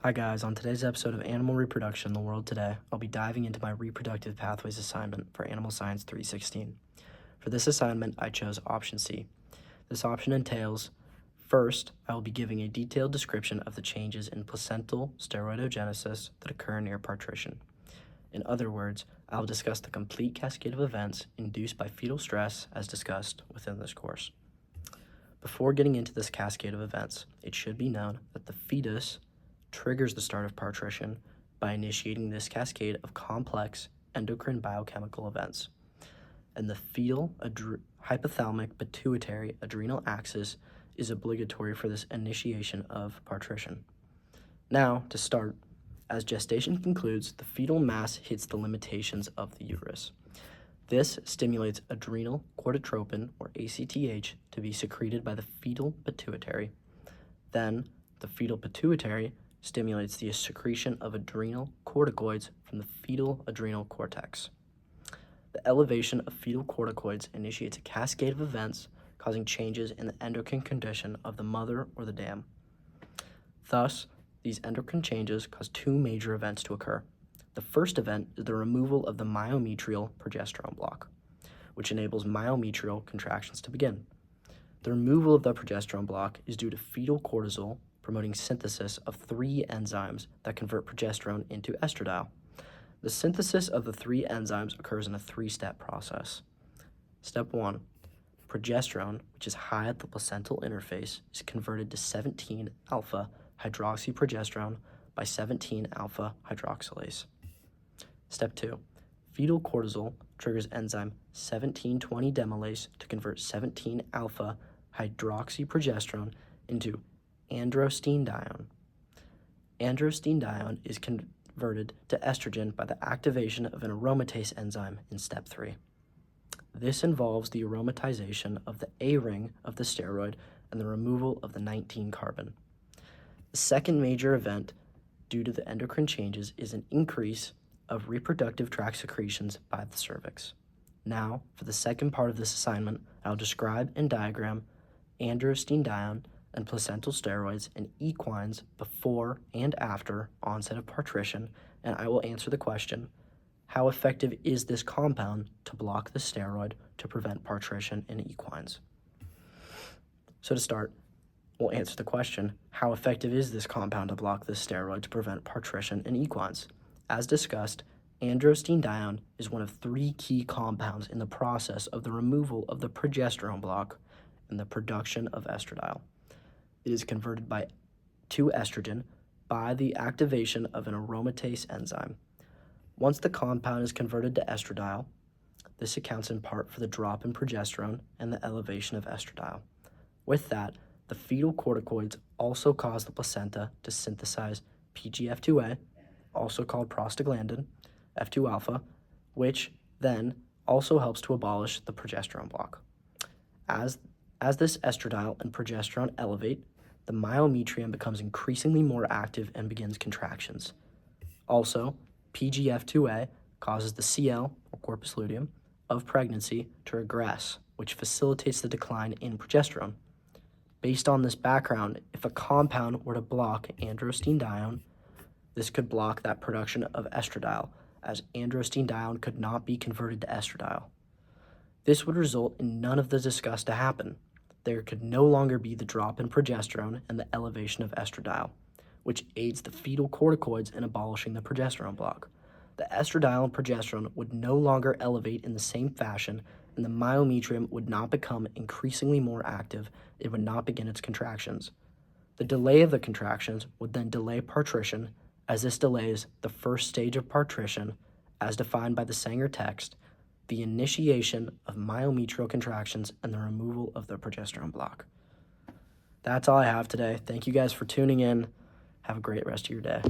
Hi guys, on today's episode of Animal Reproduction in the World Today, I'll be diving into my reproductive pathways assignment for Animal Science 316. For this assignment, I chose option C. This option entails, first, I will be giving a detailed description of the changes in placental steroidogenesis that occur near parturition. In other words, I will discuss the complete cascade of events induced by fetal stress as discussed within this course. Before getting into this cascade of events, it should be known that the fetus triggers the start of parturition by initiating this cascade of complex endocrine biochemical events. And the fetal hypothalamic pituitary adrenal axis is obligatory for this initiation of parturition. Now, to start, as gestation concludes, the fetal mass hits the limitations of the uterus. This stimulates adrenal corticotropin, or ACTH, to be secreted by the fetal pituitary. Then, the fetal pituitary stimulates the secretion of adrenal corticoids from the fetal adrenal cortex. The elevation of fetal corticoids initiates a cascade of events causing changes in the endocrine condition of the mother or the dam. Thus, these endocrine changes cause two major events to occur. The first event is the removal of the myometrial progesterone block, which enables myometrial contractions to begin. The removal of the progesterone block is due to fetal cortisol promoting synthesis of three enzymes that convert progesterone into estradiol. The synthesis of the three enzymes occurs in a three-step process. Step 1. Progesterone, which is high at the placental interface, is converted to 17-alpha hydroxyprogesterone by 17-alpha hydroxylase. Step 2. Fetal cortisol triggers enzyme 1720-demylase to convert 17-alpha hydroxyprogesterone into androstenedione. Androstenedione is converted to estrogen by the activation of an aromatase enzyme in step 3. This involves the aromatization of the A ring of the steroid and the removal of the 19-carbon. The second major event due to the endocrine changes is an increase of reproductive tract secretions by the cervix. Now, for the second part of this assignment, I'll describe and diagram androstenedione and placental steroids in equines before and after onset of parturition, and I will answer the question, how effective is this compound to block the steroid to prevent parturition in equines? So to start, we'll answer the question, how effective is this compound to block this steroid to prevent parturition in equines? As discussed, androstenedione is one of three key compounds in the process of the removal of the progesterone block and the production of estradiol. It is converted to estrogen by the activation of an aromatase enzyme. Once the compound is converted to estradiol, this accounts in part for the drop in progesterone and the elevation of estradiol. With that, the fetal corticoids also cause the placenta to synthesize PGF2A, also called prostaglandin, F2-alpha, which then also helps to abolish the progesterone block. As this estradiol and progesterone elevate, the myometrium becomes increasingly more active and begins contractions. Also, PGF2A causes the CL, or corpus luteum, of pregnancy to regress, which facilitates the decline in progesterone. Based on this background, if a compound were to block androstenedione, this could block that production of estradiol, as androstenedione could not be converted to estradiol. This would result in none of the discussed to happen. There could no longer be the drop in progesterone and the elevation of estradiol, which aids the fetal corticoids in abolishing the progesterone block. The estradiol and progesterone would no longer elevate in the same fashion, and the myometrium would not become increasingly more active. It would not begin its contractions. The delay of the contractions would then delay parturition, as this delays the first stage of parturition, as defined by the Sanger text, the initiation of myometrial contractions and the removal of the progesterone block. That's all I have today. Thank you guys for tuning in. Have a great rest of your day.